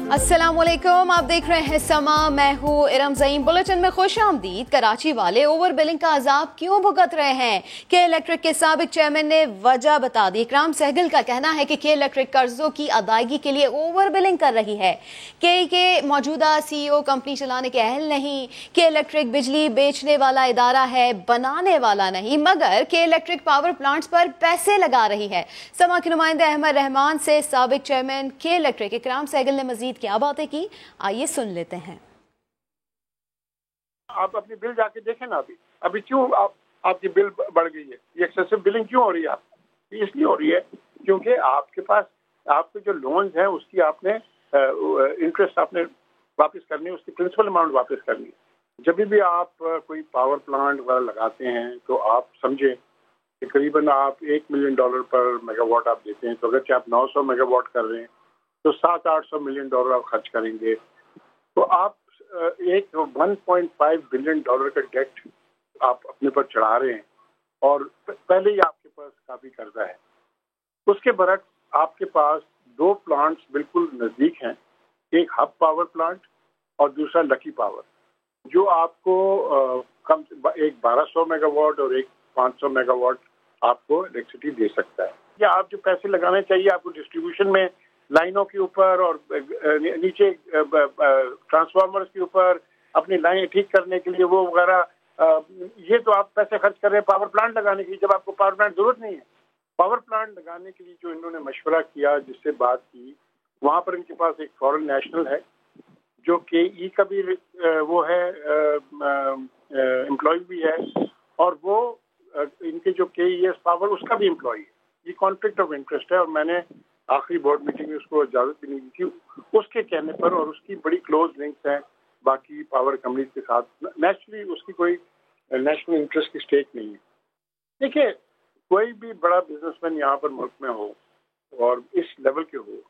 अस्सलामुअलैकुम, आप देख रहे हैं समा। मैं हूँ इरम ज़ईम। बुलेटिन में खुश आमदीद। कराची वाले ओवर बिलिंग का अजाब क्यों भुगत रहे हैं? के इलेक्ट्रिक के साबिक चेयरमैन ने वजह बता दी। इकराम सहगल का कहना है कि के इलेक्ट्रिक कर्जों की अदायगी के लिए ओवर बिलिंग कर रही है। के मौजूदा CEO कंपनी चलाने के अहल नहीं। के इलेक्ट्रिक बिजली बेचने वाला इदारा है, बनाने वाला नहीं, मगर के इलेक्ट्रिक पावर प्लांट्स पर पैसे लगा रही है। समा के नुमाइंदे अहमद रहमान से साबिक चेयरमैन के इलेक्ट्रिक इकराम सहगल ने मजीद क्या बातें की, आइए सुन लेते हैं। आप अपनी बिल जाके देखें ना। अभी क्यों आपकी बिल बढ़ गई है? ये एक्सेसिव बिलिंग क्यों हो रही है? आपकी इसलिए हो रही है क्योंकि आपके पास आपके जो लोन्स हैं उसकी आपने इंटरेस्ट आपने वापस करनी है, उसकी प्रिंसिपल अमाउंट वापस करनी है। जब भी आप कोई पावर प्लांट वगैरह लगाते हैं तो आप समझे कि करीबन आप $1 मिलियन पर मेगावाट आप देते हैं, तो अगर आप 900 मेगावाट कर रहे हैं तो $700-800 मिलियन आप खर्च करेंगे। तो आप एक $1.5 बिलियन का डेट आप अपने पर चढ़ा रहे हैं और पहले ही आपके पास काफी कर्जा है। उसके बरक्स आपके पास दो प्लांट्स बिल्कुल नजदीक हैं, एक हब पावर प्लांट और दूसरा लकी पावर, जो आपको कम एक 1200 मेगावाट और एक 500 मेगावाट आपको इलेक्ट्रिसिटी दे सकता है। या आप जो पैसे लगाने चाहिए आपको डिस्ट्रीब्यूशन में, लाइनों के ऊपर और नीचे ट्रांसफार्मर्स के ऊपर अपनी लाइन ठीक करने के लिए वो वगैरह, ये तो आप पैसे खर्च कर रहे हैं पावर प्लांट लगाने के लिए, जब आपको पावर प्लांट जरूरत नहीं है। पावर प्लांट लगाने के लिए जो इन्होंने मशवरा किया, जिससे बात की, वहाँ पर इनके पास एक फॉरेन नेशनल है जो KE का भी वो है, एम्प्लॉय भी है, और वो इनके जो KES पावर उसका भी एम्प्लॉय है। ये कॉन्फ्लिक्ट ऑफ इंटरेस्ट है और मैंने आखिरी बोर्ड मीटिंग में उसको इजाजत भी नहीं दी थी उसके कहने पर, और उसकी बड़ी क्लोज लिंक्स हैं बाकी पावर कंपनीज के साथ। नेचुरली उसकी कोई नेशनल इंटरेस्ट की स्टेक नहीं है। देखिए, कोई भी बड़ा बिजनेसमैन यहाँ पर मुल्क में हो और इस लेवल के हो,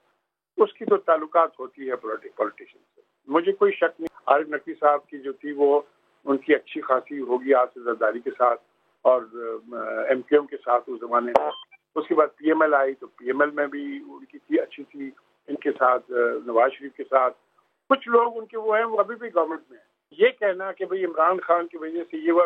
उसकी तो ताल्लुकात होती है पॉलिटिशियन से, मुझे कोई शक नहीं। आरिफ नकवी साहब की जो थी वो उनकी अच्छी खासी होगी आसिफ जरदारी के साथ और MQM के साथ उस जमाने में। उसके बाद PML आई तो PML में भी उनकी थी, अच्छी थी इनके साथ, नवाज शरीफ के साथ। कुछ लोग उनके वो हैं, वो अभी भी गवर्नमेंट में है। ये कहना कि भाई इमरान खान की वजह से ये वो,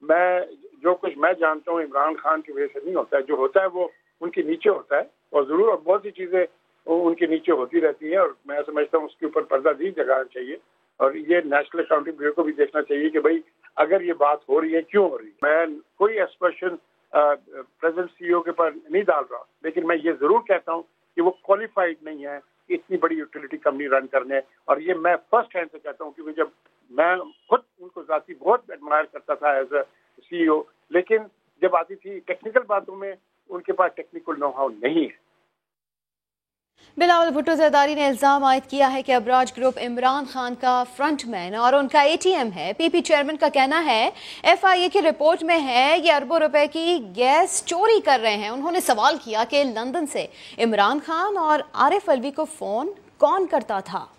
मैं जो कुछ मैं जानता हूँ इमरान खान की वजह से नहीं होता है। जो होता है वो उनके नीचे होता है, और जरूर और बहुत सी चीजें उनके नीचे होती रहती हैं, और मैं समझता हूँ उसके ऊपर पर्दा नहीं जगाना चाहिए। और ये नेशनल अकाउंटिंग ब्यूरो को भी देखना चाहिए कि भाई अगर ये बात हो रही है क्यों हो रही है। मैं कोई एक्सप्रेशन प्रेजेंट CEO के पर नहीं डाल रहा, लेकिन मैं ये जरूर कहता हूँ कि वो क्वालिफाइड नहीं है इतनी बड़ी यूटिलिटी कंपनी रन करने। और ये मैं फर्स्ट हैंड से कहता हूँ, क्योंकि जब मैं खुद उनको जाती बहुत एडमायर करता था एज अ CEO, लेकिन जब आती थी टेक्निकल बातों में उनके पास टेक्निकल नो हाउ नहीं है। बिलावल भुट्टो जरदारी ने इल्जाम आयद किया है कि अबराज ग्रुप इमरान खान का फ्रंटमैन और उनका ATM है। PP चेयरमैन का कहना है FIA की रिपोर्ट में है ये अरबों रुपए की गैस चोरी कर रहे हैं। उन्होंने सवाल किया कि लंदन से इमरान खान और आरिफ अलवी को फोन कौन करता था।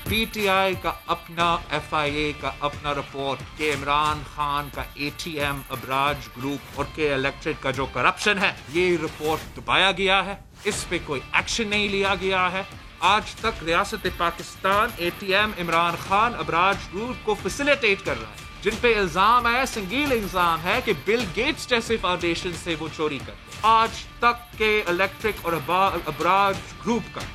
PTI का अपना, FIA का अपना रिपोर्ट कि इमरान खान का ATM, अबराज ग्रुप और के इलेक्ट्रिक का जो करप्शन है, ये रिपोर्ट दबाया गया है। इस पे कोई एक्शन नहीं लिया गया है। आज तक रियासत पाकिस्तान ATM, इमरान खान, अबराज ग्रुप को फैसिलिटेट कर रहा है, जिन पे इल्जाम है, संगीन इल्जाम है कि बिल गेट्स जैसे फाउंडेशन से वो चोरी करते। आज तक के इलेक्ट्रिक और अबराज ग्रुप का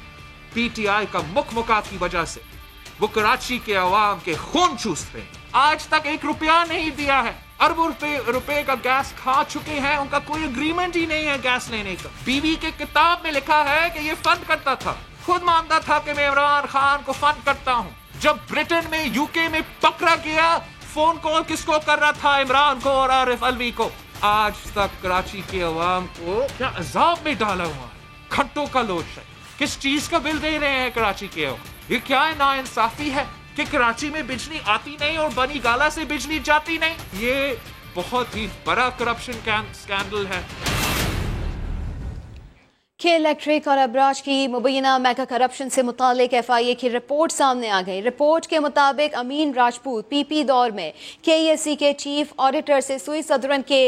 PTI का मुकमुका की वजह से वो कराची के अवाम के खून चूसते हैं। आज तक $1 नहीं दिया है। अरबों रुपए का गैस खा चुके हैं। उनका कोई एग्रीमेंट ही नहीं है गैस लेने का। बीवी के किताब में लिखा है कि ये फंड करता था, खुद मानता था कि मैं इमरान खान को फंड करता हूँ। जब ब्रिटेन में, UK में पकड़ा गया, फोन कॉल किसको कर रहा था? इमरान को और आरिफ अलवी को। आज तक कराची के अवाम को क्या अजाब में डाला हुआ है। घंटों का लोड है। किस चीज का बिल दे रहे हैं कराची के अवाम? ये क्या है, नाइंसाफी है कि कराची में बिजली आती नहीं और बनी गाला से बिजली जाती नहीं। ये बहुत ही बड़ा करप्शन स्कैंडल है। के इलेक्ट्रिक और अबराज की मुबैना मेगा करप्शन से मुतालिक FIA की रिपोर्ट सामने आ गई। रिपोर्ट के मुताबिक अमीन राजपूत PP दौर में KESC के चीफ ऑडिटर से सुई सदरन के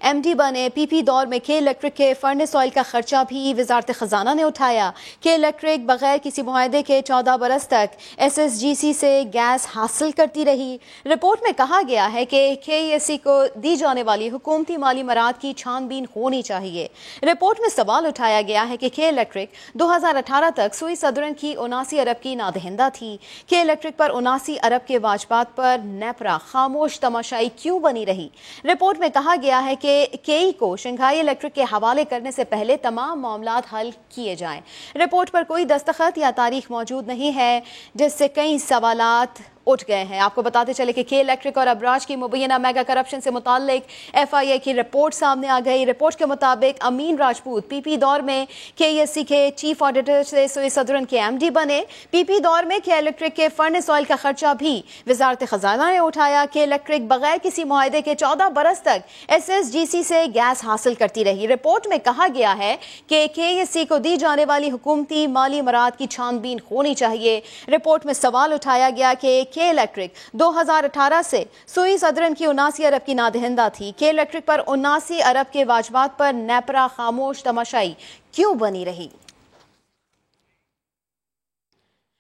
MD बने। PP दौर में के इलेक्ट्रिक के फर्नेस ऑयल का खर्चा भी वजारत खजाना ने उठाया। के इलेक्ट्रिक बगैर किसी मुआहदे के 14 बरस तक SSGC से गैस हासिल करती रही। रिपोर्ट में कहा गया है कि KESC को दी जाने वाली हुकूमती माली मराद की छानबीन होनी चाहिए। रिपोर्ट में सवाल उठाया गया है कि के इलेक्ट्रिक 2018 तक सुई सदरन की 79 अरब की नादहिंदा थी। के इलेक्ट्रिक पर 79 अरब के वाजबात पर नेपरा खामोश तमाशाई क्यों बनी रही। रिपोर्ट में कहा गया है कि केई को शंघाई इलेक्ट्रिक के हवाले करने से पहले तमाम मामलात हल किए जाएं। रिपोर्ट पर कोई दस्तखत या तारीख मौजूद नहीं है, जिससे कई सवालात उठ गए हैं। आपको बताते चले कि के इलेक्ट्रिक और अबराज की मुबैना मेगा करप्शन से मुतालिक FIA की रिपोर्ट सामने आ गई। रिपोर्ट के मुताबिक अमीन राजपूत PP दौर में KESC के चीफ ऑडिटर से सुई सदरन के MD बने। PP दौर में के इलेक्ट्रिक के फर्नेस ऑयल का खर्चा भी वजारत खजाना ने उठाया। के इलेक्ट्रिक बगैर किसी मुआहदे के 14 बरस तक SSGC से गैस हासिल करती रही। रिपोर्ट में कहा गया है कि KESC को दी जाने वाली हुकूमती माली मराद की छानबीन होनी चाहिए। रिपोर्ट में सवाल उठाया गया कि के इलेक्ट्रिक 2018 से सुई सदरन की 79 अरब की नादहिंदा थी। के इलेक्ट्रिक पर 79 अरब के वाजबात पर नेपरा खामोश तमाशाई क्यों बनी रही।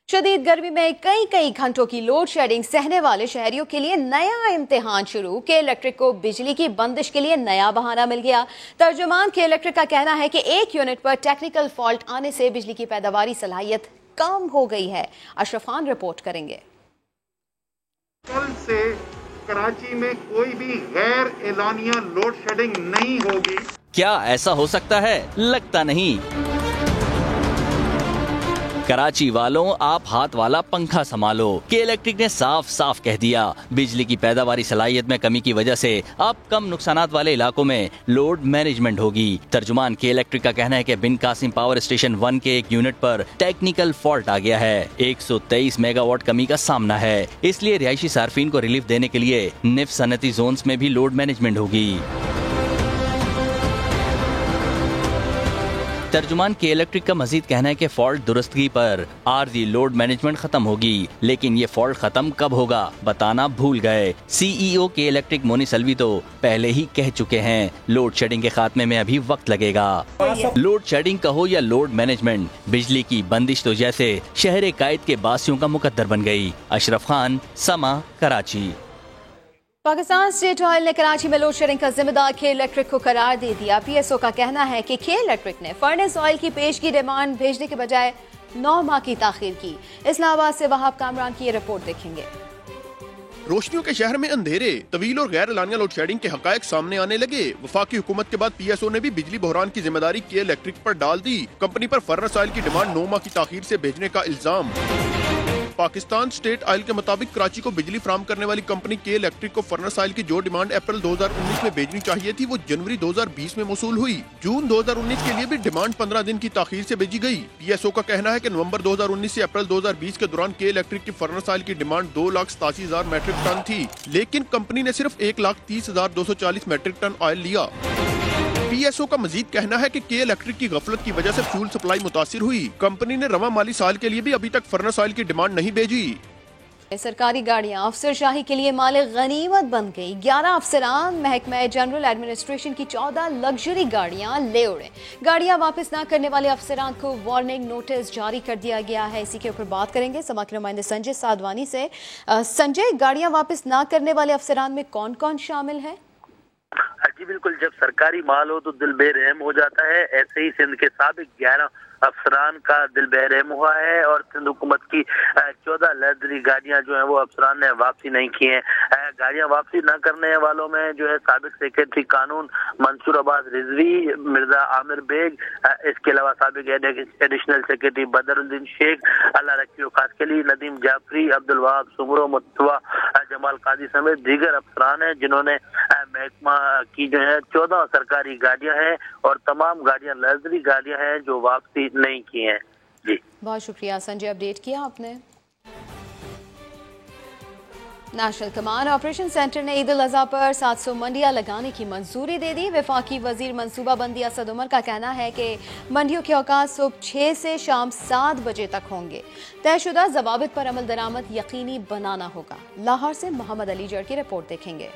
शदीद गर्मी में कई घंटों की लोड शेडिंग सहने वाले शहरियों के लिए नया इम्तिहान शुरू। के इलेक्ट्रिक को बिजली की बंदिश के लिए नया बहाना मिल गया। तर्जुमान के इलेक्ट्रिक का कहना है कि एक यूनिट पर टेक्निकल फॉल्ट आने से बिजली की पैदावारी सलाहियत कम हो गई है। अशरफ खान रिपोर्ट करेंगे। कल से कराची में कोई भी गैर एलानिया लोड शेडिंग नहीं होगी। क्या ऐसा हो सकता है? लगता नहीं। कराची वालों, आप हाथ वाला पंखा संभालो। के इलेक्ट्रिक ने साफ साफ कह दिया, बिजली की पैदावारी सलाहियत में कमी की वजह से अब कम नुकसानात वाले इलाकों में लोड मैनेजमेंट होगी। तर्जुमान के इलेक्ट्रिक का कहना है कि बिन कासिम पावर स्टेशन 1 के एक यूनिट पर टेक्निकल फॉल्ट आ गया है। 123 मेगावाट कमी का सामना है, इसलिए रिहायशी सार्फिन को रिलीफ देने के लिए निफ सनती जोन्स में भी लोड मैनेजमेंट होगी। तर्जुमान के इलेक्ट्रिक का मजीद कहना है कि फॉल्ट दुरुस्तगी पर आरजी लोड मैनेजमेंट खत्म होगी, लेकिन ये फॉल्ट खत्म कब होगा बताना भूल गए। CEO के इलेक्ट्रिक मोनी सलवी तो पहले ही कह चुके हैं, लोड शेडिंग के खात्मे में अभी वक्त लगेगा। लोड शेडिंग कहो या लोड मैनेजमेंट, बिजली की बंदिश तो जैसे शहर कायद के बासियों का मुकद्दर बन गई। अशरफ खान, समा, कराची। पाकिस्तान स्टेट ऑयल ने कराची में लोड शेडिंग का जिम्मेदार के इलेक्ट्रिक को करार दे दिया। PSO का कहना है कि के इलेक्ट्रिक ने फर्नेस ऑयल की पेश की डिमांड भेजने के बजाय 9 माह की ताखीर की। इस्लामाबाद से वहाब कामरान की ये रिपोर्ट देखेंगे। रोशनियों के शहर में अंधेरे, तवील और गैर एलानिया लोड शेडिंग के हकायक सामने आने लगे। वफाकी हुकूमत के बाद PSO ने भी बिजली बहरान की जिम्मेदारी के इलेक्ट्रिक पर डाल दी। कंपनी पर फर्नेस ऑयल की डिमांड 9 माह की ताखीर से भेजने का इल्जाम। पाकिस्तान स्टेट ऑयल के मुताबिक कराची को बिजली फराम करने वाली कंपनी के इलेक्ट्रिक को फर्नेस ऑयल की जो डिमांड अप्रैल 2019 में भेजनी चाहिए थी, वो जनवरी 2020 में मौसूल हुई। जून 2019 के लिए भी डिमांड 15 दिन की ताखीर से भेजी गई। PSO का कहना है कि नवंबर 2019 से अप्रैल 2020 के दौरान के इलेक्ट्रिक की फर्नेस ऑयल की डिमांड 2,87,000 मैट्रिक टन थी, लेकिन कंपनी ने सिर्फ 1,30,240 मैट्रिक टन ऑयल लिया। PSO का मजीद कहना है कि के इलेक्ट्रिक की गफलत की वजह से फ्यूल सप्लाई मुतासिर हुई। कंपनी ने रवा माली साल के लिए भी अभी तक फर्नेस ऑयल की डिमांड नहीं भेजी। सरकारी गाड़ियां अफसरशाही के लिए माल गनीमत बन गई। 11 अफसरान महकमा जनरल एडमिनिस्ट्रेशन की 14 लग्जरी गाड़ियां ले उड़े। गाड़ियां वापस न करने वाले अफसरान को वार्निंग नोटिस जारी कर दिया गया है। इसी के ऊपर बात करेंगे समा के नुमाइंदे संजय साधवानी से। संजय, गाड़ियां वापस न करने वाले अफसरान में कौन कौन शामिल है? जी बिल्कुल, जब सरकारी माल हो तो दिल बेरहम हो जाता है। ऐसे ही सिंध के साबिक 11 अफसरान का दिल बेरहम हुआ है और सिंध हुकूमत की 14 लग्जरी गाड़ियां जो है वो अफसरान ने वापसी नहीं की हैं। गाड़ियां वापसी न करने वालों में जो है साबिक सेक्रेटरी कानून मंसूर अब्बास रिजवी, मिर्जा आमिर बेग, इसके अलावा साबिक एडिशनल सेक्रेटरी बदरुद्दीन शेख, अल्लाह रखी औकात के लिए नदीम जाफरी, अब्दुल वहाब सुमरो, मुत्तवा जमाल काजी समेत दीगर अफसरान हैं, जिन्होंने महकमा की जो है 14 सरकारी गाड़ियां हैं और तमाम गाड़ियां लग्जरी गाड़ियां हैं जो वापसी नहीं की हैं। जी बहुत शुक्रिया संजय, अपडेट किया आपने। नेशनल कमांड ऑपरेशन सेंटर ने ईद उल अजहा पर 700 मंडियां लगाने की मंजूरी दे दी। वफाकी वजीर मनसूबाबंदी असद उमर का कहना है कि मंडियों के औकात सुबह 6 से शाम 7 बजे तक होंगे। तयशुदा जवाबित पर अमल दरामद यकीनी बनाना होगा। लाहौर से मोहम्मद अली जड़ की रिपोर्ट देखेंगे।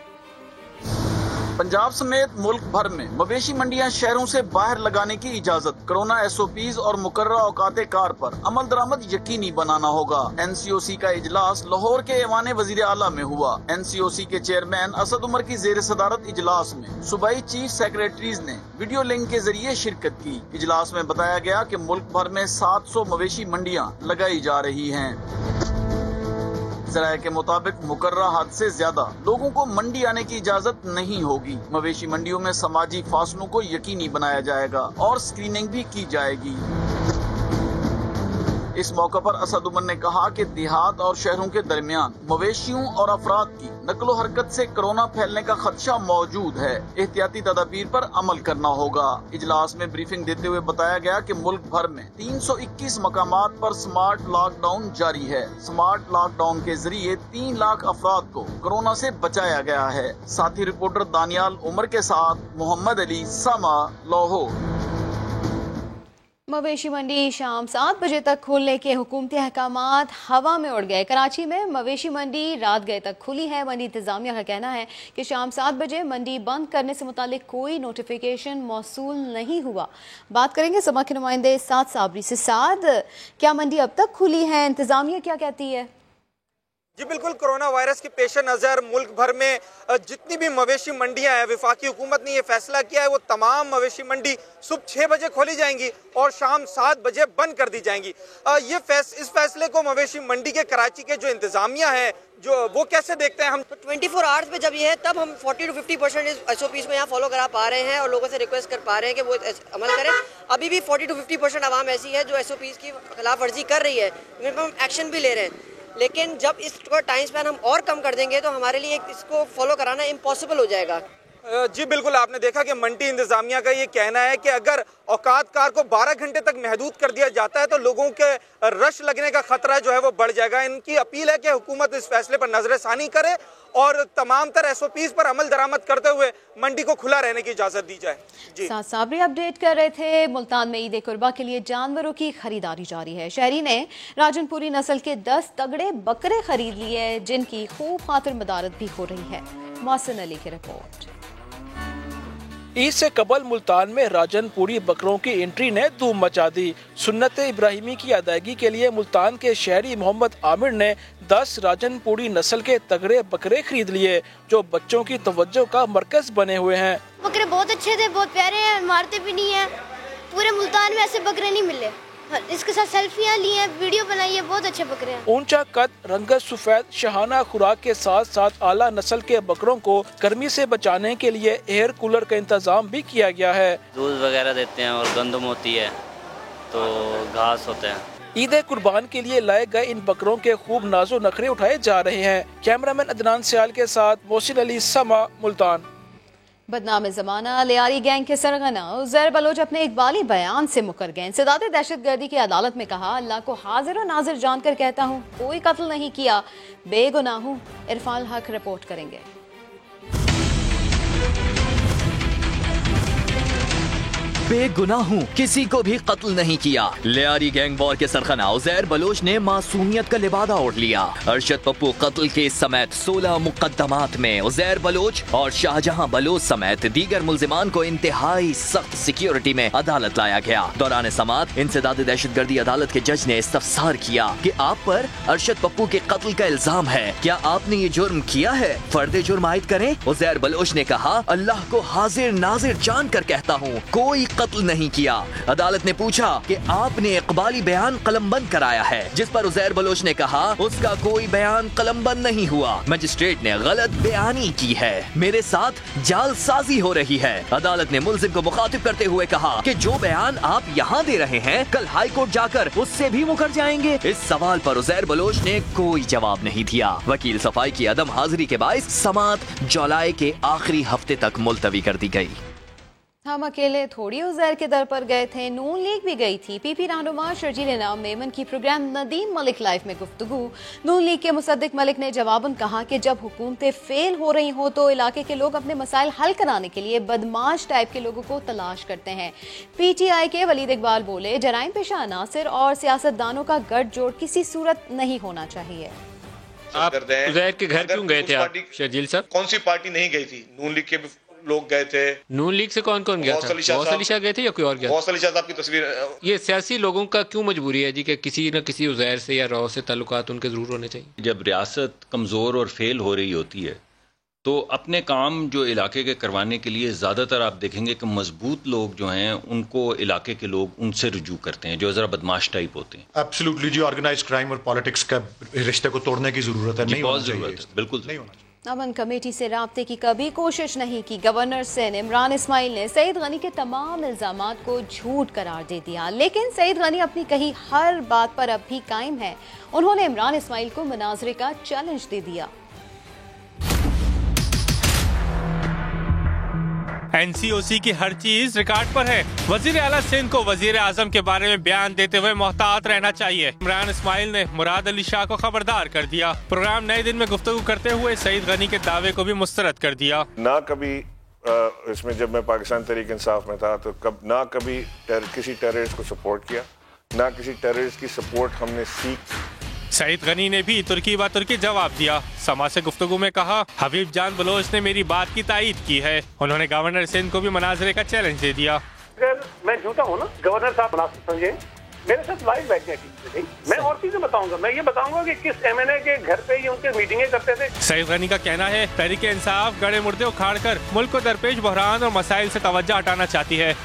पंजाब समेत मुल्क भर में मवेशी मंडियां शहरों से बाहर लगाने की इजाजत। कोरोना SOPs और मुकर्ररा औकाते कार पर अमल दरामद यकीनी बनाना होगा। NCOC का इजलास लाहौर के ऐवान वजीर आला में हुआ। NCOC के चेयरमैन असद उमर की जेर सदारत इजलास में सूबाई चीफ सेक्रेटरीज ने वीडियो लिंक के जरिए शिरकत की। इजलास में बताया गया कि मुल्क भर में 700 मवेशी मंडियां लगाई जा रही हैं। ज़राए के मुताबिक मुकर्ररा हद से ज्यादा लोगों को मंडी आने की इजाजत नहीं होगी। मवेशी मंडियों में समाजी फासलों को यकीनी बनाया जाएगा और स्क्रीनिंग भी की जाएगी। इस मौके पर असद उमर ने कहा कि देहात और शहरों के दरमियान मवेशियों और अफराद की नकलो हरकत से कोरोना फैलने का खदशा मौजूद है। एहतियाती तदाबीर पर अमल करना होगा। इजलास में ब्रीफिंग देते हुए बताया गया कि मुल्क भर में 321 मकामात पर स्मार्ट लॉकडाउन जारी है। स्मार्ट लॉकडाउन के जरिए 3 लाख अफराद को कोरोना से बचाया गया है। साथी रिपोर्टर दानियाल उमर के साथ मोहम्मद अली, समा, लाहौर। मवेशी मंडी शाम 7 बजे तक खोलने के हुकूमती अहकामात हवा में उड़ गए। कराची में मवेशी मंडी रात गए तक खुली है। मंडी इंतजामिया का कहना है कि शाम 7 बजे मंडी बंद करने से मुतालिक कोई नोटिफिकेशन मौसूल नहीं हुआ। बात करेंगे समा के नुमाइंदे साद साबरी से। साद, क्या मंडी अब तक खुली है? इंतजामिया क्या कहती है? जी बिल्कुल, कोरोना वायरस के पेश नज़र मुल्क भर में जितनी भी मवेशी मंडियां हैं, वफाकी हुकूमत ने ये फैसला किया है वो तमाम मवेशी मंडी सुबह 6 बजे खोली जाएंगी और शाम 7 बजे बंद कर दी जाएंगी। इस फैसले को मवेशी मंडी के कराची के जो इंतजामिया है जो वो कैसे देखते हैं? हम 24 आवर्स पे जब ये है तब हम 40 to 50% SOPs में यहाँ फॉलो करा पा रहे हैं और लोगों से रिक्वेस्ट कर पा रहे हैं कि वो अमल करें। अभी भी 40 to 50% आवाम ऐसी है जो SOPs की खिलाफ वर्जी कर रही है, इन पर हम एक्शन भी ले रहे हैं। लेकिन जब इसको टाइम स्पैन हम और कम कर देंगे तो हमारे लिए इसको फॉलो कराना इम्पॉसिबल हो जाएगा। जी बिल्कुल, आपने देखा कि मंडी इंतजामिया का ये कहना है कि अगर औकात कार को 12 घंटे तक महदूद कर दिया जाता है तो लोगों के रश लगने का खतरा जो है वो बढ़ जाएगा। इनकी अपील है कि हुकूमत इस फैसले पर नजरसानी करे और तमाम तर SOPs पर अमल दरामद करते हुए मंडी को खुला रहने की इजाजत दी जाए। जी साबरी अपडेट कर रहे थे। मुल्तान में ईद कुर्बा के लिए जानवरों की खरीदारी जारी है। शहरी ने राजनपुरी नस्ल के 10 तगड़े बकरे खरीद लिए जिनकी खूब खातिर मदारत भी हो रही है। मोहसिन अली की रिपोर्ट। ईद से कबल मुल्तान में राजनपुरी बकरों की एंट्री ने धूम मचा दी। सुन्नत इब्राहिमी की अदायगी के लिए मुल्तान के शहरी मोहम्मद आमिर ने 10 राजनपुरी नस्ल के तगड़े बकरे खरीद लिए जो बच्चों की तवज्जो का मरकज बने हुए हैं। बकरे बहुत अच्छे थे, बहुत प्यारे हैं, मारते भी नहीं है। पूरे मुल्तान में ऐसे बकरे नहीं मिले। इसके साथ सेल्फियां ली हैं, वीडियो बनाई है, बहुत अच्छे बकरे हैं। ऊंचा कद, रंगत सफेद, शहाना खुराक के साथ साथ आला नस्ल के बकरों को गर्मी से बचाने के लिए एयर कूलर का इंतजाम भी किया गया है। दूध वगैरह देते हैं और गंदम होती है तो घास होते हैं। ईद कुर्बान के लिए लाए गए इन बकरों के खूब नाजो नखरे उठाए जा रहे हैं। कैमरामैन अदनान सियाल के साथ मोहसिन अली, समा, मुल्तान। बदनाम ज़माना लियारी गैंग के सरगना उज़ैर बलोच अपने इकबाली बयान से मुकर गए। इंसदाद दहशतगर्दी की अदालत में कहा, अल्लाह को हाजिर और नाजिर जानकर कहता हूँ कोई कत्ल नहीं किया, बेगुनाह हूँ। इरफान हक रिपोर्ट करेंगे। बेगुनाह हूँ, किसी को भी कत्ल नहीं किया। लियारी गैंग वॉर के सरगना उज़ैर बलोच ने मासूमियत का लिबादा ओढ़ लिया। अरशद पप्पू कत्ल केस समेत 16 मुकदमात में उज़ैर बलोच और शाहजहां बलोच समेत दीगर मुल्जिमान को इंतहाई सख्त सिक्योरिटी में अदालत लाया गया। दौरान समाअत इंसदाद दहशतगर्दी अदालत के जज ने इस्तफसार किया कि आप पर अरशद पप्पू के कत्ल का इल्जाम है, क्या आपने ये जुर्म किया है? फर्द जुर्म आयद करें। उज़ैर बलोच ने कहा, अल्लाह को हाजिर नाजिर जान कर कहता हूँ कोई कत्ल नहीं किया। अदालत ने पूछा कि आपने इकबाली बयान कलमबंद कराया है, जिस पर उज़ैर बलोच ने कहा उसका कोई बयान कलमबंद नहीं हुआ, मजिस्ट्रेट ने गलत बयानी की है, मेरे साथ जालसाजी हो रही है। अदालत ने मुल्जिम को मुखातिब करते हुए कहा कि जो बयान आप यहाँ दे रहे हैं कल हाई कोर्ट जाकर उससे भी मुकर जाएंगे। इस सवाल पर उज़ैर बलोच ने कोई जवाब नहीं दिया। वकील सफाई की अदम हाजिरी के बायस समाअत जुलाई के आखिरी हफ्ते तक मुलतवी कर दी गई। हम अकेले थोड़ी उज़ैर के दर पर गए थे, नून लीग भी गई थी। पीपी रहनुमा शर्जील इनाम मेमन की प्रोग्राम नदीम मलिक लाइफ में गुफ्तगू। नून लीग के मुसद्दिक मलिक ने जवाबन कहा कि जब हुकूमतें फेल हो रही हो तो इलाके के लोग अपने मसाइल हल कराने के लिए बदमाश टाइप के लोगों को तलाश करते हैं। PTI के वलीद इकबाल बोले, जराइम पेशा अनासिर और सियासतदानों का गठजोड़ किसी सूरत नहीं होना चाहिए। आप उज़ैर के घर क्यों गए थे आप शर्जील साहब? कौन सी पार्टी नहीं गई थी? नून लीग के लोग गए थे। नून लीग से कौन कौन गया था? गौस अली शाह गए थे या कोई और गया? गौस अली शाह साहब की तस्वीर। ये सियासी लोगों का क्यों मजबूरी है जी कि किसी न किसी उज़ैर से या रॉ से ताल्लुकात उनके जरूर होने चाहिए? जब रियासत कमज़ोर और फेल हो रही होती है तो अपने काम जो इलाके के करवाने के लिए ज़्यादातर आप देखेंगे कि मजबूत लोग जो हैं उनको इलाके के लोग उनसे रुजू करते हैं, जो ज़रा बदमाश टाइप होते हैं। एब्सोल्युटली जी, ऑर्गेनाइज्ड क्राइम और पॉलिटिक्स का रिश्ते को तोड़ने की ज़रूरत है। नहीं होना चाहिए, बिल्कुल नहीं होना चाहिए। अमन कमेटी से राब्ते की कभी कोशिश नहीं की। गवर्नर सिंध इमरान इस्माइल ने सईद गनी के तमाम इल्जामात को झूठ करार दे दिया, लेकिन सईद गनी अपनी कही हर बात पर अब भी कायम है। उन्होंने इमरान इस्माइल को मुनाजरे का चैलेंज दे दिया। NCOC की हर चीज रिकॉर्ड पर है। वजीर आला सिंध को वजीर आजम के बारे में बयान देते हुए मोहतात रहना चाहिए। इमरान इस्माइल ने मुराद अली शाह को खबरदार कर दिया। प्रोग्राम नए दिन में गुफ्तगू करते हुए सईद गनी के दावे को भी मुस्तरद कर दिया। ना कभी इसमें जब मैं पाकिस्तान तहरीक इंसाफ में था तो ना कभी किसी टेररिस्ट को सपोर्ट किया, ना किसी टेररिस्ट की सपोर्ट हमने सीख। सईद गनी ने भी तुर्की व तुर्की जवाब दिया। समा से गुफ्तगू में कहा, हबीब जान बलोच ने मेरी बात की तायीद की है। उन्होंने गवर्नर सिंध को भी मुनाजरे का चैलेंज दे दिया। अगर मैं झूठा हूँ ना, गवर्नर साहब मुनासिब समझे, मेरे साथ लाइव बैठने की मैं और चीजें बताऊंगा। मैं ये बताऊंगा कि किस MNA के घर पे ये उनके मीटिंगें करते थे। सईद गनी का कहना है, तहरीक इंसाफ गड़े मुर्दे उखाड़ कर मुल्क को दरपेश बहरान और मसाइल से तवज्जो हटाना चाहती है।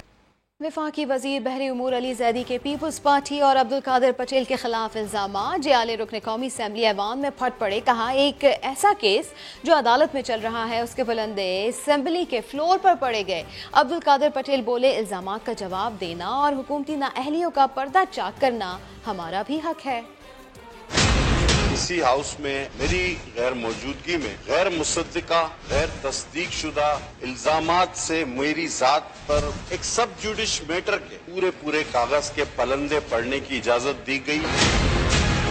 वफाकी वजीर बहरी उमूर अली जैदी के पीपल्स पार्टी और अब्दुल कादिर पटेल के खिलाफ इल्जामात। जियाले रुकन कौमी असम्बली ऐवान में फट पड़े। कहा, एक ऐसा केस जो अदालत में चल रहा है उसके बुलंदे असम्बली के फ्लोर पर पड़े गए। अब्दुल कादिर पटेल बोले, इल्जामात का जवाब देना और हुकूमती नाअहलियों का पर्दा चाक करना हमारा भी हक है। इसी हाउस में मेरी गैर मौजूदगी में गैर मुसद्दिका, गैर तस्दीक शुदा इल्जामात से मेरी जात पर एक सब जुडिश मैटर के पूरे कागज के पलंदे पढ़ने की इजाजत दी गई।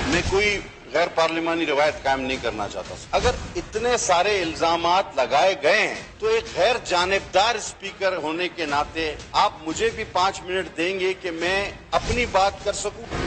मैं कोई गैर पार्लिमानी रवायत कायम नहीं करना चाहता। अगर इतने सारे इल्जामात लगाए गए हैं तो एक गैर जानिबदार स्पीकर होने के नाते आप मुझे भी 5 मिनट देंगे कि मैं अपनी बात कर सकूं।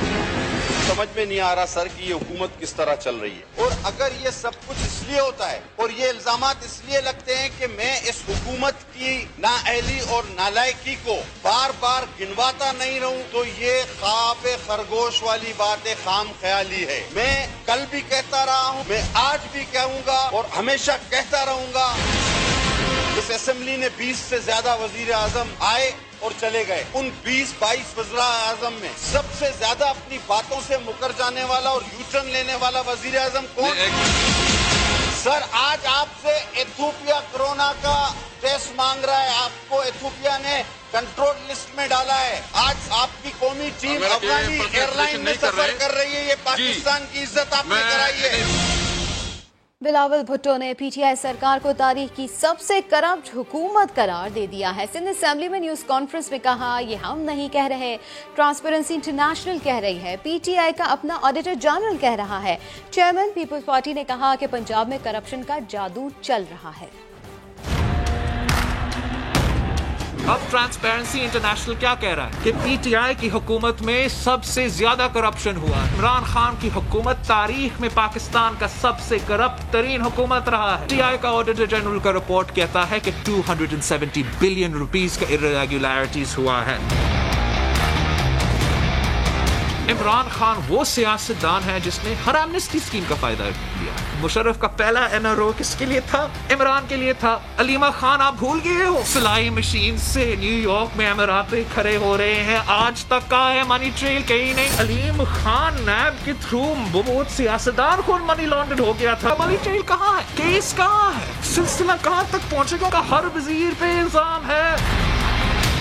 समझ में नहीं आ रहा सर कि ये हुकूमत किस तरह चल रही है। और अगर ये सब कुछ इसलिए होता है और ये इल्जामात इसलिए लगते हैं कि मैं इस हुकूमत की नाअहली और नालायकी को बार बार गिनवाता नहीं रहूं, तो ये ख्वाब खरगोश वाली बातें खाम ख्याली है। मैं कल भी कहता रहा हूं, मैं आज भी कहूंगा और हमेशा कहता रहूंगा। इस असेंबली ने 20 से ज्यादा वजीर आजम आए और चले गए। उन 20-22 वज़ीर आज़म में सबसे ज्यादा अपनी बातों से मुकर जाने वाला और यूटर्न लेने वाला वजीर आज़म कौन? सर, आज आपसे इथियोपिया कोरोना का टेस्ट मांग रहा है। आपको इथियोपिया ने कंट्रोल लिस्ट में डाला है। आज आपकी कौमी टीम अफगानी एयरलाइन में सफर कर रही है। ये पाकिस्तान की इज्जत आपने कराई है। बिलावल भुट्टो ने PTI सरकार को तारीख की सबसे करप्ट हुकूमत करार दे दिया है। सिंध असेंबली में न्यूज कॉन्फ्रेंस में कहा, ये हम नहीं कह रहे, ट्रांसपेरेंसी इंटरनेशनल कह रही है, PTI का अपना ऑडिटर जनरल कह रहा है। चेयरमैन पीपल्स पार्टी ने कहा कि पंजाब में करप्शन का जादू चल रहा है। अब ट्रांसपेरेंसी इंटरनेशनल क्या कह रहा है कि PTI की हुकूमत में सबसे ज्यादा करप्शन हुआ। इमरान खान की हुकूमत तारीख में पाकिस्तान का सबसे करप्ट तरीन हुकूमत रहा है। PTI का ऑडिटर जनरल का रिपोर्ट कहता है कि 270 बिलियन रुपीस का इर्रेगुलरिटीज हुआ है। इमरान खान वो सियासतदान है जिसने हर एमनेस्टी स्कीम का फायदा लिया। मुशर्रफ का पहला NRO किसके लिए था? इमरान के लिए था। अलीमा खान आप भूल गए हो? सिलाई मशीन से न्यूयॉर्क में अमीराते खड़े हो रहे हैं। आज तक का है मनी ट्रेल कहीं नहीं। अलीम खान नैब के थ्रू बहुत सियासतदान खुद मनी लॉन्ड्रेड हो गया था। मनी ट्रेल कहाँ है? केस कहाँ है? सिलसिला कहाँ तक पहुंचेगा? का हर वजीर पे इल्जाम है।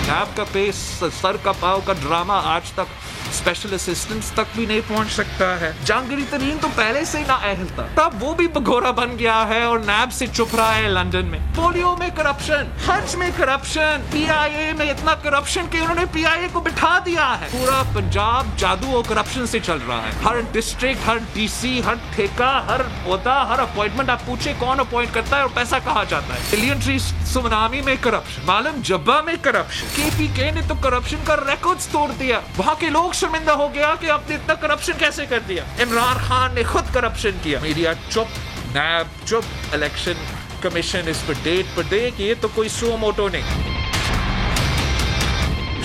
नैब का पेश सर का पाव का ड्रामा आज तक स्पेशल असिस्टेंस तक भी नहीं पहुंच सकता है। जहांगीर तरीन तो पहले से ना अहल था, तब वो भी भगोरा बन गया है और नैब से चुप रहा है लंदन में। पोलियो में करप्शन, हज में करप्शन, PIA में इतना करप्शन कि उन्होंने PIA को बिठा दिया है। पूरा पंजाब जादू और करप्शन से चल रहा है। हर डिस्ट्रिक्ट, हर DC, हर ठेका, हर ओहदा, हर अपॉइंटमेंट आप पूछे कौन अपॉइंट करता है और पैसा कहाँ जाता है। मिलियन ट्री सुनामी में करप्शन, मालूम जब्बा में करप्शन। KPK ने तो करप्शन का रिकॉर्ड्स तोड़ दिया। वहाँ के लोग शर्मिंदा हो गया कि आपने इतना करप्शन कैसे कर दिया। इमरान खान ने खुद करप्शन किया। मीडिया चुप, नैब चुप, इलेक्शन कमीशन इस पर डेट पर दे कि ये तो कोई सो मोटो नहीं।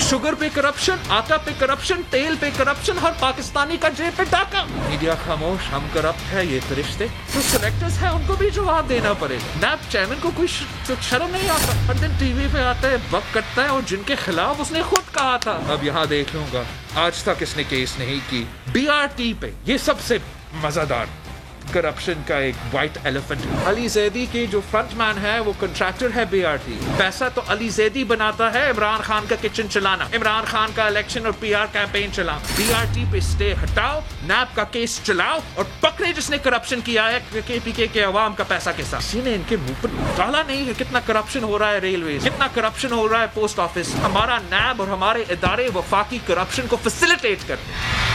शुगर पे करप्शन, आटा पे करप्शन, तेल पे करप्शन, हर पाकिस्तानी का जेब पे डाका। मीडिया खामोश, हम करप्ट है, ये फरिश्ते तो सिलेक्टर्स है, उनको भी जवाब देना पड़ेगा। नैब चेयरमैन को कोई शर्म नहीं आता, हर दिन TV पे आता है, बक करता है, और जिनके खिलाफ उसने खुद कहा था अब यहाँ देख लूंगा, आज तक इसने केस नहीं की। BRT पे ये सबसे मजेदार करप्शन का एक व्हाइट एलिफेंट। अली जैदी के जो फ्रंटमैन है वो कंट्रैक्टर है BRT। पैसा तो अली जैदी बनाता है इमरान खान का किचन चलाना, इमरान खान का इलेक्शन और PR कैंपेन चलाना। BRT पे स्टे हटाओ, नैब का केस चलाओ और पकड़े जिसने करप्शन किया है KPK के अवाम का पैसा के साथ। किसी ने इनके मुंह पर डाला नहीं है कितना करप्शन हो रहा है रेलवे, कितना करप्शन हो रहा है पोस्ट ऑफिस। हमारा नैब और हमारे इदारे वफाकी करप्शन को फैसिलिटेट करते हैं।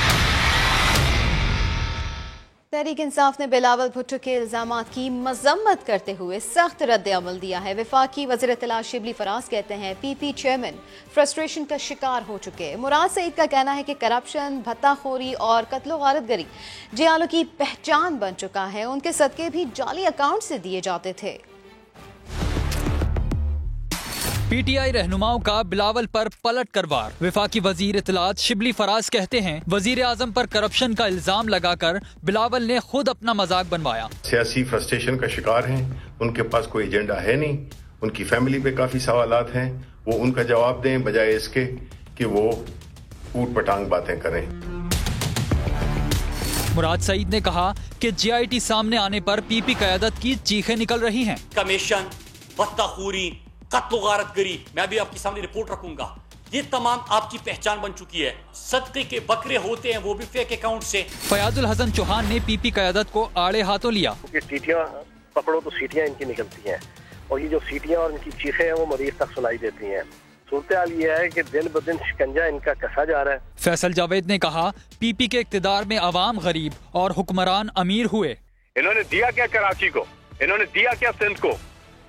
तहरीक इंसाफ ने बिलावल भुट्टो के इल्जामात की मजम्मत करते हुए सख्त रद्द अमल दिया है। वफाकी वज़ीर इत्तलात शिबली फराज कहते हैं PP चेयरमैन फ्रस्ट्रेशन का शिकार हो चुके। मुराद सईद का कहना है कि करप्शन, भत्ताखोरी और कत्लो गारतगरी जियालों की पहचान बन चुका है। उनके सदके भी जाली अकाउंट से दिए जाते थे। PTI रहनुमाओं का बिलावल पर पलट कर वार। वफाकी वजीर इत्तलात शिबली फराज कहते हैं वजीर आजम पर करप्शन का इल्जाम लगाकर बिलावल ने खुद अपना मजाक बनवाया। सियासी फ्रस्ट्रेशन का शिकार हैं, उनके पास कोई एजेंडा है नहीं, उनकी फैमिली पे काफी सवालात हैं, वो उनका जवाब दें बजाय इसके कि वो ऊट पटांग बातें करें। मुराद सईद ने कहा कि GIT सामने आने पर PP क़यादत की चीखें निकल रही हैं। कमीशन, भत्ताखोरी, कत्ल गारतगरी, मैं भी आपके सामने रिपोर्ट रखूंगा, ये तमाम आपकी पहचान बन चुकी है। सदके के बकरे होते हैं वो भी फेक अकाउंट से। फयाजुल हसन चौहान ने PP क़यादत को आड़े हाथों लिया। सीटियां पकड़ो तो सीटियां इनकी निकलती हैं और ये जो सीटियां और इनकी चीखें हैं वो मरीज तक सुनाई देती हैं। सूरत हाल ये है कि दिन ब दिन शिकंजा इनका कसा जा रहा है। फैसल जावेद ने कहा PP के इक़्तिदार में अवाम गरीब और हुक्मरान अमीर हुए। इन्होंने दिया क्या कराची को, इन्होंने दिया क्या सिंध को,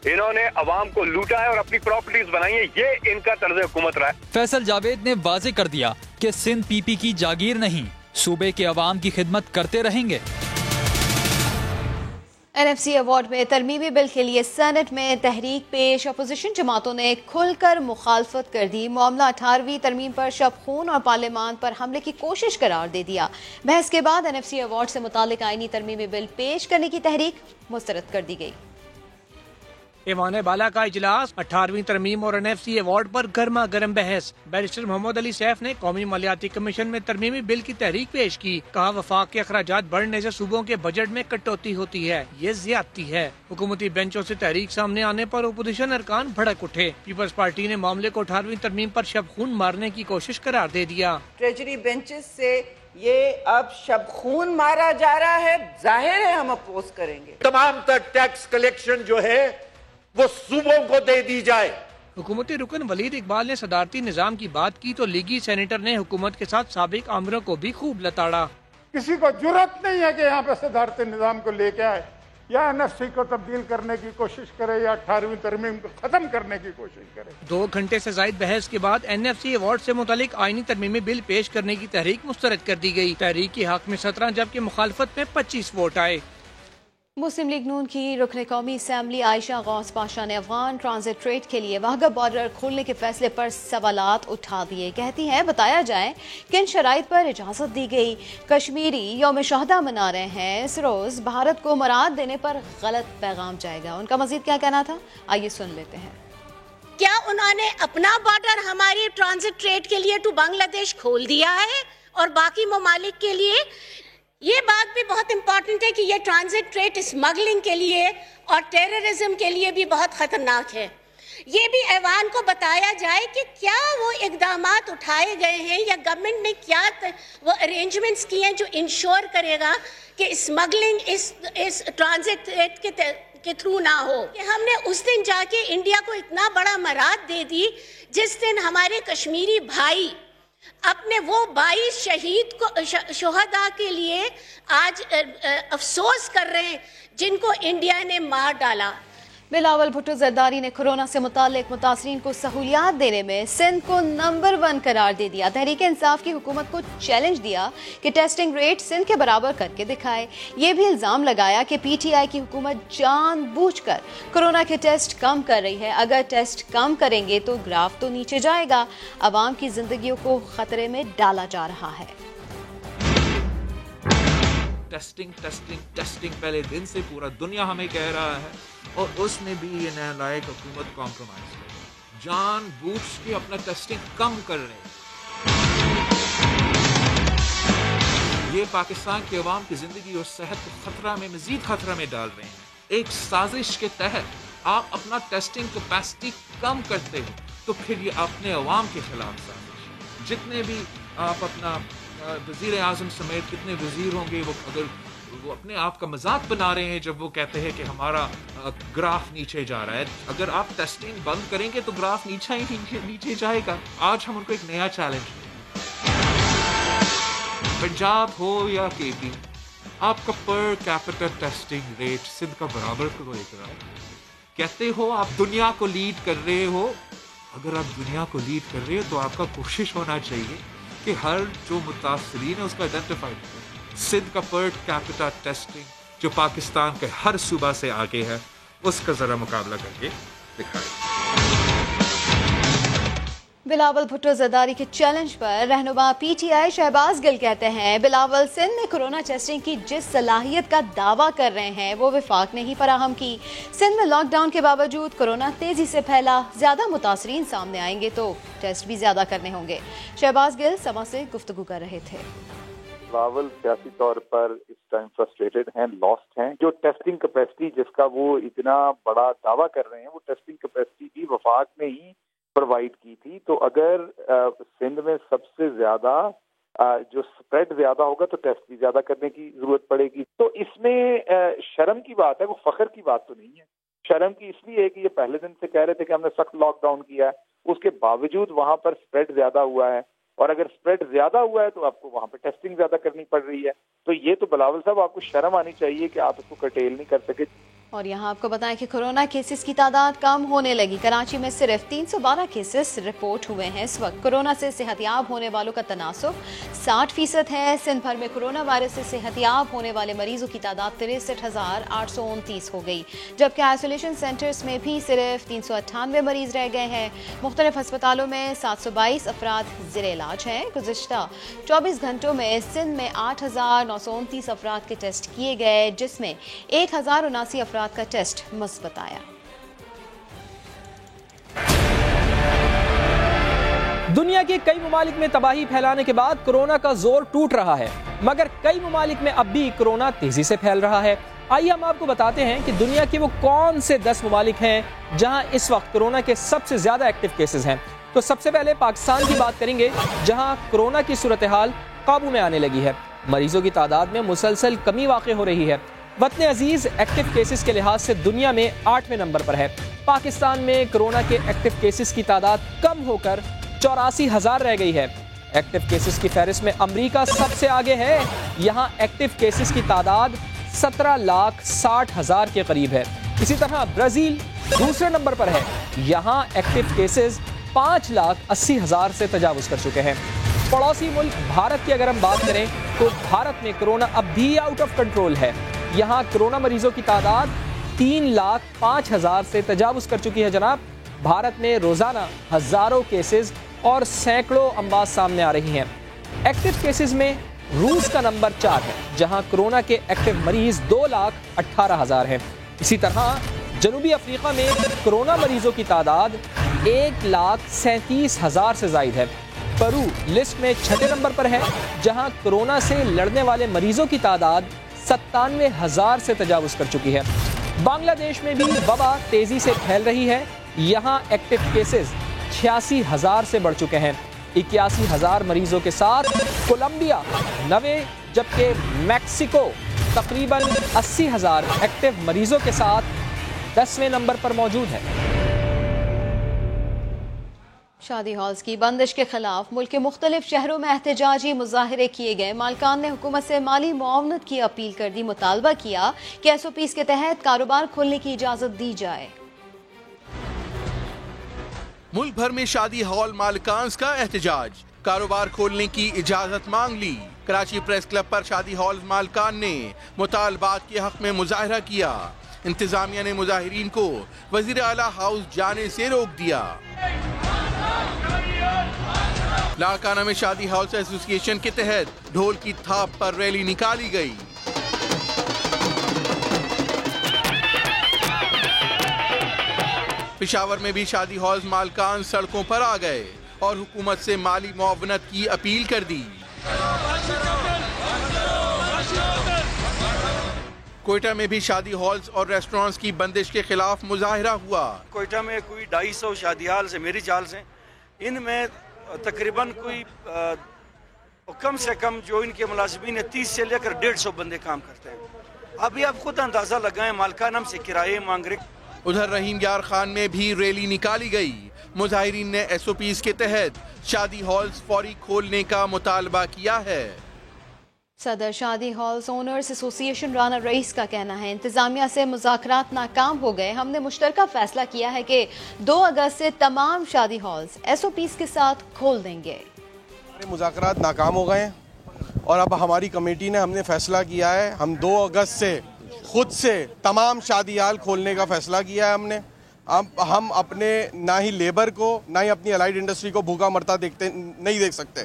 इन्होंने अवाम को लूटा है और अपनी प्रॉपर्टीज बनाई है, ये इनका तर्ज हुकूमत रहा है। फैसल जावेद ने वाज़ेह कर दिया कि सिंध PP की जागीर नहीं, सूबे के अवाम की खिदमत करते रहेंगे। NFC अवार्ड में तरमीमी बिल के लिए सेनेट में तहरीक पेश। अपोजिशन जमातों ने खुलकर मुखालफत कर दी। मामला 18वीं तरमीम पर शब खून और पार्लियामान पर हमले की कोशिश करार दे दिया। बहस के बाद NFC अवार्ड से मुतालिक आईनी तरमीमी बिल पेश करने की तहरीक मुस्तरद कर दी गई। ईवान बाला का इजलास, 18वीं तरमीम और NFC अवार्ड पर गर्मा गर्म बहस। बैरिस्टर मोहम्मद अली सैफ ने कौमी मालियाती कमीशन में तरमीमी बिल की तहरीक पेश की। कहा वफाक के अखराजात बढ़ने से सूबों के बजट में कटौती होती है, ये ज्यादती है। हुकूमती बेंचों से तहरीक सामने आने पर अपोजिशन अरकान भड़क उठे। पीपल्स पार्टी ने मामले को 18वीं तरमीम पर शब खून मारने की कोशिश करार दे दिया। ट्रेजरी बेंचेस से ये अब शब खून मारा जा रहा है, जाहिर है हम अपोज करेंगे। तमाम तक टैक्स कलेक्शन जो है वो सूबों को दे दी जाए। हुकूमती रुकन वलीद इकबाल ने सदारती निजाम की बात की तो लीगी सेनेटर ने हुकूमत के साथ साबिक आमरों को भी खूब लताड़ा। किसी को जुर्रत नहीं है कि यहाँ पे सदारती निजाम को लेके आए या NFC को तब्दील करने की कोशिश करे या 18वीं तरमीम को खत्म करने की कोशिश करे। 2 घंटे से जायद बहस के बाद NFC अवार्ड से मुतालिक आईनी तरमीमी बिल पेश करने की तहरीक मुस्तरद कर दी गई। तहरीक की हक में 17 जबकि मुखालफत में 25 वोट आए। मुस्लिम लीग नून की रुकन कौमी असम्बली आयशा गौस पाशा ने अफगान ट्रांजिट ट्रेड के लिए वाघा बॉर्डर खोलने के फैसले पर सवालात उठा दिए। कहती हैं बताया जाए किन शराइत पर इजाज़त दी गई। कश्मीरी यौम शहदा मना रहे हैं, इस रोज़ भारत को मराद देने पर गलत पैगाम जाएगा। उनका मजीद क्या कहना था, आइए सुन लेते हैं। क्या उन्होंने अपना बॉर्डर हमारी ट्रांजिट ट्रेड के लिए टू बांग्लादेश खोल दिया है और बाकी ममालिक के लिए? ये बात भी बहुत इंपॉर्टेंट है कि ये ट्रांजिट ट्रेड स्मगलिंग के लिए और टेररिज्म के लिए भी बहुत खतरनाक है। ये भी ऐवान को बताया जाए कि क्या वो इक़दामात उठाए गए हैं या गवर्नमेंट ने क्या वो अरेंजमेंट्स किए हैं जो इंश्योर करेगा कि स्मगलिंग इस ट्रांजिट के थ्रू ना हो। कि हमने उस दिन जाके इंडिया को इतना बड़ा मराद दे दी जिस दिन हमारे कश्मीरी भाई अपने वो 22 शहीद को शोहदा के लिए आज अफसोस कर रहे हैं जिनको इंडिया ने मार डाला। बिलावल भुट्टो जरदारी ने कोरोना से मुताल्लिक मुतासरीन को सहूलियात देने में सिंध को नंबर 1 करार दे दिया। तहरीक इंसाफ की हुकूमत को चैलेंज दिया कि टेस्टिंग रेट सिंध के बराबर करके दिखाए। ये भी इल्ज़ाम लगाया कि PTI की हुकूमत जानबूझकर कोरोना के टेस्ट कम कर रही है। अगर टेस्ट कम करेंगे तो ग्राफ तो नीचे जाएगा। अवाम की जिंदगियों को खतरे में डाला जा रहा है। टेस्टिंग टेस्टिंग टेस्टिंग पहले दिन से पूरा दुनिया हमें कह रहा है और उसने भी ये नालायक हुकूमत कॉम्प्रोमाइज कर जानबूझ के अपना टेस्टिंग कम कर रहे हैं। ये पाकिस्तान के अवाम की जिंदगी और सेहत को खतरा में मजीद खतरा में डाल रहे हैं। एक साजिश के तहत आप अपना टेस्टिंग कैपेसिटी कम करते हो तो फिर ये अपने अवाम के खिलाफ साजिश। जितने भी आप अपना वज़ीर आज़म समेत कितने वज़ीर होंगे वो अगर वो अपने आप का मजाक बना रहे हैं जब वो कहते हैं कि हमारा ग्राफ नीचे जा रहा है। अगर आप टेस्टिंग बंद करेंगे तो ग्राफ नीचे जाएगा। आज हम उनको एक नया चैलेंज पंजाब हो या KP, आपका per capita testing rate Sindh का बराबर को लेकर आए। कहते हो आप दुनिया को लीड कर रहे हो। अगर आप दुनिया को लीड कर रहे हो तो आपका कोशिश होना चाहिए कि हर जो मुतासरीन है उसका आइडेंटिफाई करें। सिंध का पर कैपिटा टेस्टिंग जो पाकिस्तान के हर सूबा से आगे है उसका जरा मुकाबला करके दिखाएं। बिलावल भुट्टो जरदारी के चैलेंज पर रहनुमा PTI शहबाज गिल कहते हैं बिलावल सिंध में कोरोना टेस्टिंग की जिस सलाहियत का दावा कर रहे हैं वो वफाक ने ही फराहम की। सिंध में लॉकडाउन के बावजूद कोरोना तेजी से फैला। ज्यादा मुतासरीन सामने आएंगे तो टेस्ट भी ज्यादा करने होंगे। शहबाज गिल समा से गुफ्तगू कर रहे थे। बिलावल सियासी तौर पर इस टाइम फ्रस्ट्रेटेड हैं, लॉस्ट हैं। जो टेस्टिंग कैपेसिटी जिसका वो इतना बड़ा दावा कर रहे हैं वो टेस्टिंग कैपेसिटी भी वफाक ने ही प्रोवाइड की थी। तो अगर सिंध में सबसे ज्यादा जो स्प्रेड ज्यादा होगा तो टेस्ट भी ज्यादा करने की जरूरत पड़ेगी। तो इसमें शर्म की बात है, वो फख्र की बात तो नहीं है। शर्म की इसलिए है कि ये पहले दिन से कह रहे थे कि हमने सख्त लॉकडाउन किया है, उसके बावजूद वहां पर स्प्रेड ज्यादा हुआ है और अगर स्प्रेड ज्यादा हुआ है तो आपको वहां पे टेस्टिंग ज्यादा करनी पड़ रही है। तो ये तो बिलावल साहब आपको शर्म आनी चाहिए कि आप इसको कर्टेल नहीं कर सके। और यहाँ आपको बताएं कि कोरोना केसेस की तादाद कम होने लगी। कराची में सिर्फ 312 केसेस रिपोर्ट हुए हैं। इस वक्त कोरोना से सेहतयाब होने वालों का तनासुब 60% है। सिंध भर में कोरोना वायरस से सेहतयाब होने वाले मरीजों की तादाद 63,829 हो गई, जबकि आइसोलेशन सेंटर्स में भी सिर्फ 398 मरीज रह गए हैं। मुख्तलिफ अस्पतालों में 722 अफराद ज़ेरे इलाज हैं। गुज़िश्ता 24 घंटों में सिंध में 8,929 अफराद के टेस्ट किए गए, जिसमें 1,079 अफराद का टेस्ट मुस्बत आया। दुनिया के कई ममालिक में तबाही फैलाने के बाद कोरोना का जोर टूट रहा है, मगर कई ममालिक में अब भी कोरोना तेजी से फैल रहा है। आइए हम आपको बताते हैं कि दुनिया के वो कौन से 10 ममालिक हैं जहां इस वक्त कोरोना के सबसे ज्यादा एक्टिव केसेस हैं। तो सबसे पहले पाकिस्तान की बात करेंगे, जहां कोरोना की सूरत हाल काबू में आने लगी है। मरीजों की तादाद में मुसलसल कमी वाक़ हो रही है। वतन अजीज एक्टिव केसेस के लिहाज से दुनिया में 8वें नंबर पर है। पाकिस्तान में कोरोना के एक्टिव केसेस की तादाद कम होकर 84,000 रह गई है। एक्टिव केसेस की फहरिस्त में अमेरिका सबसे आगे है। यहाँ एक्टिव केसेस की तादाद 17,60,000 के करीब है। इसी तरह ब्राजील दूसरे नंबर पर है। यहाँ एक्टिव केसेस 5,80,000 से तजावुज कर चुके हैं। पड़ोसी मुल्क भारत की अगर हम बात करें तो भारत में कोरोना अब भी आउट ऑफ कंट्रोल है। यहाँ कोरोना मरीजों की तादाद 3,05,000 से तजावुज कर चुकी है। जनाब, भारत में रोजाना हजारों केसेस और सैकड़ों अमवात सामने आ रही हैं। एक्टिव केसेस में रूस का नंबर 4 है, जहां कोरोना के एक्टिव मरीज 2,18,000 हैं। इसी तरह जनूबी अफ्रीका में कोरोना मरीजों की तादाद 1,37,000 से जायद है। पेरू लिस्ट में 6ठे नंबर पर है, जहां कोरोना से लड़ने वाले मरीजों की तादाद 97,000 से तजावुज कर चुकी है। बांग्लादेश में भी वबा तेजी से फैल रही है। यहाँ एक्टिव केसेस 86,000 से बढ़ चुके हैं। 81,000 मरीजों के साथ कोलंबिया 90, जबकि मैक्सिको तकरीबन 80,000 एक्टिव मरीजों के साथ 10वें नंबर पर मौजूद है। शादी हॉल्स की बंदिश के खिलाफ मुल्क के मुख्तलिफ शहरों में एहतजाजी मुजाहिरे किए गए। मालकान ने हुकूमत से माली मुआवनत की अपील कर दी। मुतालबा किया कि SOPs के तहत कारोबार खोलने की इजाजत दी जाए। मुल्क भर में शादी हॉल मालिकान का एहतजाज, कारोबार खोलने की इजाजत मांग ली। कराची प्रेस क्लब पर शादी हॉल मालिकान ने मुतालबात के हक में मुजाहिरा किया। इंतजामिया ने मुजाहिरीन को वजीर आला हाउस जाने से रोक दिया। लाड़काना में शादी हॉल्स एसोसिएशन के तहत ढोल की थाप पर रैली निकाली गई। पेशावर में भी शादी हॉल्स मालकान सड़कों पर आ गए और हुकूमत से माली मुआवनत की अपील कर दी। कोयटा में भी शादी हॉल्स और रेस्टोरेंट्स की बंदिश के खिलाफ मुजाहिरा हुआ। कोयटा में कोई 250 शादी हॉल से मेरी चाल से इनमें तकरीबन कोई कम से कम जो इनके मुलाजिमीन है 30 से लेकर 150 बंदे काम करते हैं। अभी आप खुद अंदाजा लगाएं, मालकान हमसे किराए मांग रहे। उधर रहीम यार खान में भी रैली निकाली गई। मुजाहिरीन ने SOPs के तहत शादी हॉल्स फौरी खोलने का मुतालबा किया है। सदर शादी halls owners association Rana rice का कहना है, इंतजामिया से मुज़ाकरात नाकाम हो गए। हमने मुश्तरका फैसला किया है कि 2 अगस्त से तमाम शादी हॉल्स SOPs के साथ खोल देंगे। मुज़ाकरात नाकाम हो गए और अब हमारी कमेटी ने हमने फैसला किया है, हम 2 अगस्त से खुद से तमाम शादी हॉल खोलने का फैसला किया है हमने। अब हम अपने ना ही लेबर को ना ही अपनी अलाइड इंडस्ट्री को भूखा मरता नहीं देख सकते।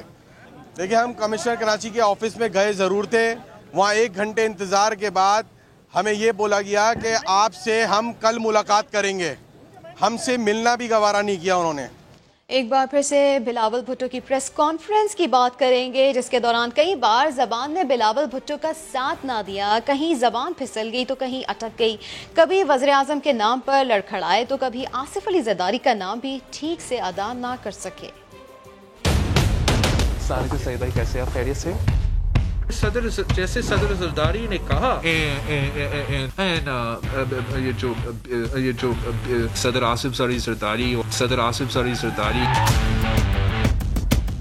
देखिए, हम कमिश्नर कराची के ऑफिस में गए ज़रूर थे, वहाँ 1 घंटे इंतज़ार के बाद हमें ये बोला गया कि आपसे हम कल मुलाकात करेंगे। हमसे मिलना भी गवारा नहीं किया उन्होंने। एक बार फिर से बिलावल भुट्टो की प्रेस कॉन्फ्रेंस की बात करेंगे, जिसके दौरान कई बार जबान ने बिलावल भुट्टो का साथ ना दिया। कहीं जबान फिसल गई तो कहीं अटक गई, कभी वज़ीर आज़म के नाम पर लड़खड़ाए तो कभी आसिफ अली ज़रदारी का नाम भी ठीक से अदा ना कर सके। कैसे आप खैरियत से? सदर ज़रदारी ने कहा ये जो सदर आसिफ अली ज़रदारी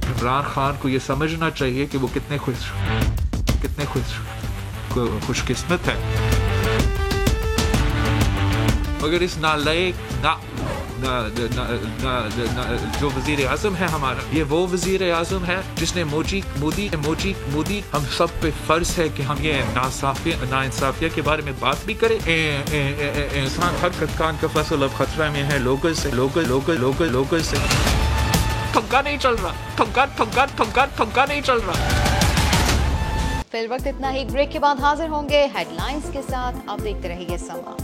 इमरान खान को ये समझना चाहिए कि वो कितने खुशकिस्मत है। अगर इस नालायक जो वजीर आज़म है हमारा, ये वो वजीर आज़म है जिसने मोदी हम सब पे फर्ज है कि हम ये नाइंसाफिया के बारे में बात भी करें। इंसान हर खान का फसल अब खतरा में है। लोगों से ठुमका नहीं चल रहा, ठुमका नहीं चल रहा। फिल वक्त इतना ही। ब्रेक के बाद हाजिर होंगे हेडलाइंस के साथ। आप देखते रहिए समा।